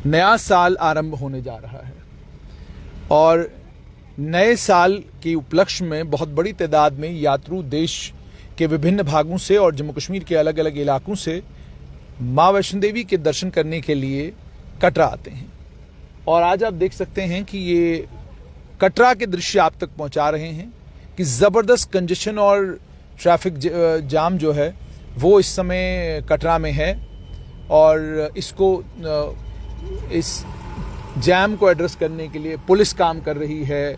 नया साल आरंभ होने जा रहा है और नए साल के उपलक्ष्य में बहुत बड़ी तादाद में यात्रु देश के विभिन्न भागों से और जम्मू कश्मीर के अलग अलग इलाकों से माँ वैष्णो देवी के दर्शन करने के लिए कटरा आते हैं। और आज आप देख सकते हैं कि ये कटरा के दृश्य आप तक पहुंचा रहे हैं कि ज़बरदस्त कंजेशन और ट्रैफिक जाम जो है वो इस समय कटरा में है और इस जैम को एड्रेस करने के लिए पुलिस काम कर रही है।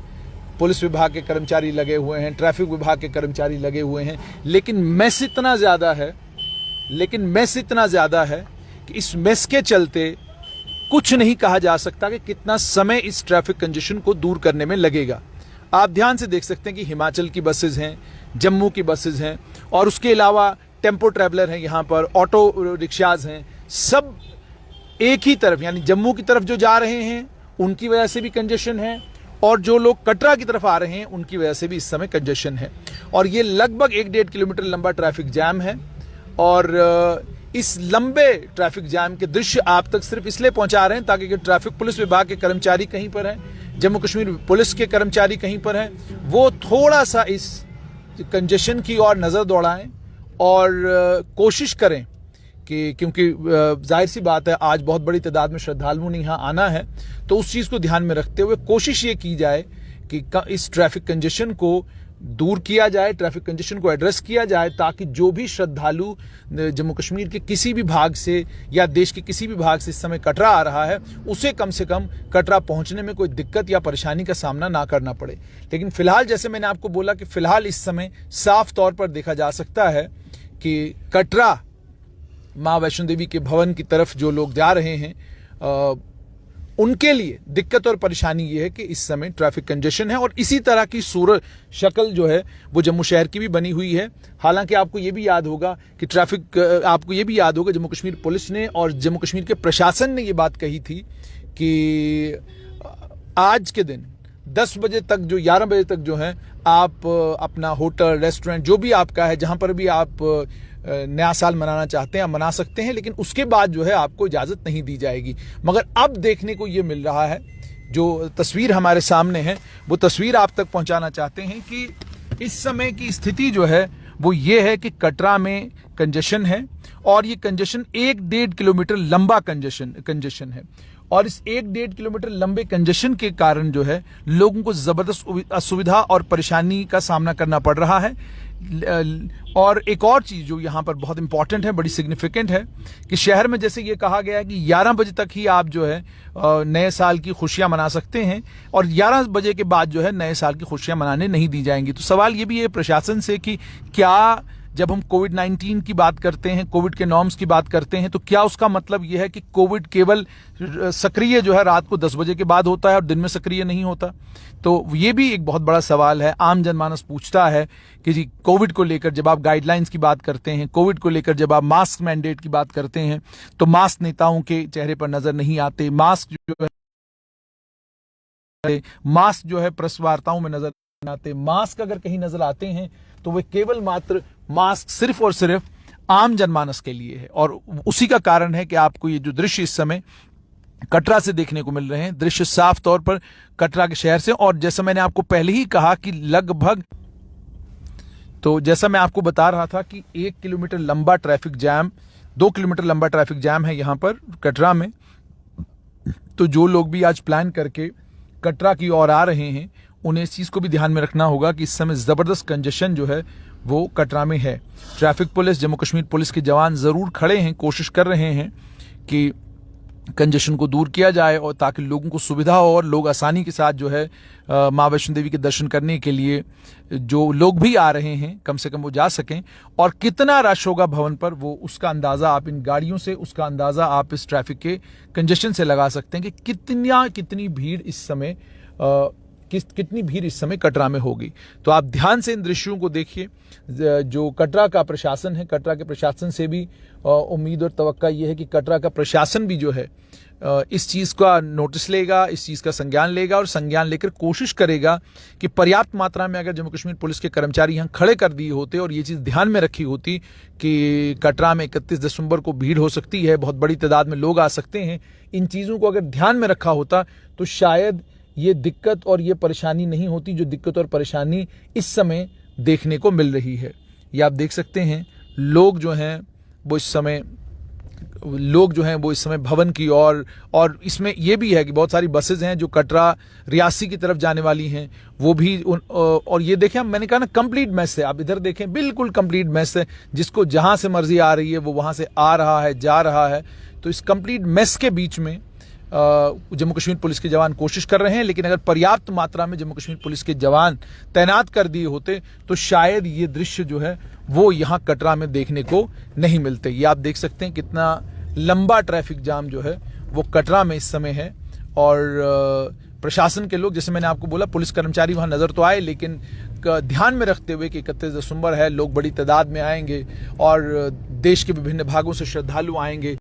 पुलिस विभाग के कर्मचारी लगे हुए हैं, ट्रैफिक विभाग के कर्मचारी लगे हुए हैं, लेकिन मेस इतना ज़्यादा है कि इस मेस के चलते कुछ नहीं कहा जा सकता कि कितना समय इस ट्रैफिक कंजेशन को दूर करने में लगेगा। आप ध्यान से देख सकते हैं कि हिमाचल की बसेज हैं, जम्मू की बसेज हैं और उसके अलावा टेम्पो ट्रैवलर हैं, यहाँ पर ऑटो रिक्शाज हैं। सब एक ही तरफ यानी जम्मू की तरफ जो जा रहे हैं उनकी वजह से भी कंजेशन है और जो लोग कटरा की तरफ आ रहे हैं उनकी वजह से भी इस समय कंजेशन है। और ये लगभग 1-1.5 किलोमीटर लंबा ट्रैफिक जैम है और इस लंबे ट्रैफिक जैम के दृश्य आप तक सिर्फ इसलिए पहुंचा रहे हैं ताकि ट्रैफिक पुलिस विभाग के कर्मचारी कहीं पर हैं, जम्मू कश्मीर पुलिस के कर्मचारी कहीं पर हैं, वो थोड़ा सा इस कंजेशन की ओर नज़र दौड़ाएं और कोशिश करें कि क्योंकि जाहिर सी बात है आज बहुत बड़ी तादाद में श्रद्धालुओं ने यहाँ आना है, तो उस चीज़ को ध्यान में रखते हुए कोशिश ये की जाए कि इस ट्रैफिक कंजेशन को दूर किया जाए, ट्रैफिक कंजेशन को एड्रेस किया जाए ताकि जो भी श्रद्धालु जम्मू कश्मीर के किसी भी भाग से या देश के किसी भी भाग से इस समय कटरा आ रहा है उसे कम से कम कटरा पहुंचने में कोई दिक्कत या परेशानी का सामना ना करना पड़े। लेकिन फिलहाल जैसे मैंने आपको बोला कि फिलहाल इस समय साफ तौर पर देखा जा सकता है कि कटरा माँ वैष्णो देवी के भवन की तरफ जो लोग जा रहे हैं उनके लिए दिक्कत और परेशानी ये है कि इस समय ट्रैफिक कंजेशन है और इसी तरह की सूरत शक्ल जो है वो जम्मू शहर की भी बनी हुई है। हालांकि आपको ये भी याद होगा कि जम्मू कश्मीर पुलिस ने और जम्मू कश्मीर के प्रशासन ने ये बात कही थी कि आज के दिन 10 बजे तक 11 बजे तक जो है आप अपना होटल रेस्टोरेंट जो भी आपका है जहां पर भी आप नया साल मनाना चाहते हैं मना सकते हैं, लेकिन उसके बाद जो है आपको इजाज़त नहीं दी जाएगी। मगर अब देखने को ये मिल रहा है, जो तस्वीर हमारे सामने है वो तस्वीर आप तक पहुंचाना चाहते हैं कि इस समय की स्थिति जो है वो ये है कि कटरा में कंजेशन है और ये कंजेशन 1-1.5 किलोमीटर लंबा कंजेशन है और इस 1-1.5 किलोमीटर लंबे कंजेशन के कारण जो है लोगों को ज़बरदस्त असुविधा और परेशानी का सामना करना पड़ रहा है। और एक और चीज़ जो यहाँ पर बहुत इंपॉर्टेंट है, बड़ी सिग्निफिकेंट है कि शहर में जैसे ये कहा गया है कि 11 बजे तक ही आप जो है नए साल की खुशियाँ मना सकते हैं और 11 बजे के बाद जो है नए साल की खुशियाँ मनाने नहीं दी जाएंगी। तो सवाल ये भी है प्रशासन से कि क्या जब हम कोविड-19 की बात करते हैं, कोविड के नॉर्म्स की बात करते हैं, तो क्या उसका मतलब यह है कि कोविड केवल सक्रिय जो है रात को 10 बजे के बाद होता है और दिन में सक्रिय नहीं होता? तो ये भी एक बहुत बड़ा सवाल है। आम जनमानस पूछता है कि जी कोविड को लेकर जब आप गाइडलाइंस की बात करते हैं, कोविड को लेकर जब आप मास्क मैंडेट की बात करते हैं, तो मास्क नेताओं के चेहरे पर नजर नहीं आते, मास्क जो है प्रेस वार्ताओं में नजर नहीं आते। मास्क अगर कहीं नजर आते हैं तो वे केवल मात्र मास्क सिर्फ और सिर्फ आम जनमानस के लिए है और उसी का कारण है कि आपको ये जो दृश्य इस समय कटरा से देखने को मिल रहे हैं, दृश्य साफ तौर पर कटरा के शहर से। और जैसा मैंने आपको पहले ही कहा कि जैसा मैं आपको बता रहा था कि 1 किलोमीटर लंबा ट्रैफिक जैम, 2 किलोमीटर लंबा ट्रैफिक जैम है यहाँ पर कटरा में। तो जो लोग भी आज प्लान करके कटरा की ओर आ रहे हैं उन्हें इस चीज़ को भी ध्यान में रखना होगा कि इस समय ज़बरदस्त कंजेशन जो है वो कटरा में है। Traffic police, Jammu Kashmir police के जवान ज़रूर खड़े हैं, कोशिश कर रहे हैं कि कंजेशन को दूर किया जाए और ताकि लोगों को सुविधा हो और लोग आसानी के साथ जो है माँ वैष्णो देवी के दर्शन करने के लिए जो लोग भी आ रहे हैं कम से कम वो जा सकें। और कितना रश होगा भवन पर वो उसका अंदाज़ा आप इन गाड़ियों से, उसका अंदाज़ा आप इस ट्रैफिक के कंजेशन से लगा सकते हैं कि कितनी भीड़ इस समय कितनी भीड़ इस समय कटरा में होगी। तो आप ध्यान से इन दृश्यों को देखिए। जो कटरा का प्रशासन है, कटरा के प्रशासन से भी उम्मीद और तवक्का ये है कि कटरा का प्रशासन भी जो है इस चीज़ का नोटिस लेगा, इस चीज़ का संज्ञान लेगा और संज्ञान लेकर कोशिश करेगा कि पर्याप्त मात्रा में अगर जम्मू कश्मीर पुलिस के कर्मचारी यहाँ खड़े कर दिए होते और ये चीज़ ध्यान में रखी होती कि कटरा में 31 दिसंबर को भीड़ हो सकती है, बहुत बड़ी तादाद में लोग आ सकते हैं, इन चीज़ों को अगर ध्यान में रखा होता तो शायद ये दिक्कत और ये परेशानी नहीं होती जो दिक्कत और परेशानी इस समय देखने को मिल रही है। ये आप देख सकते हैं, लोग जो हैं वो इस समय भवन की और इसमें ये भी है कि बहुत सारी बसेज हैं जो कटरा रियासी की तरफ जाने वाली हैं, वो भी और ये देखें, मैंने कहा ना कंप्लीट मैस है। आप इधर देखें, बिल्कुल कंप्लीट मैस है, जिसको जहां से मर्जी आ रही है वो वहां से आ रहा है, जा रहा है। तो इस कंप्लीट मैस के बीच में जम्मू कश्मीर पुलिस के जवान कोशिश कर रहे हैं, लेकिन अगर पर्याप्त मात्रा में जम्मू कश्मीर पुलिस के जवान तैनात कर दिए होते तो शायद ये दृश्य जो है वो यहाँ कटरा में देखने को नहीं मिलते। ये आप देख सकते हैं कितना लंबा ट्रैफिक जाम जो है वो कटरा में इस समय है। और प्रशासन के लोग, जैसे मैंने आपको बोला, पुलिस कर्मचारी वहाँ नजर तो आए, लेकिन ध्यान में रखते हुए कि 31 दिसंबर है, लोग बड़ी तादाद में आएंगे और देश के विभिन्न भागों से श्रद्धालु आएंगे।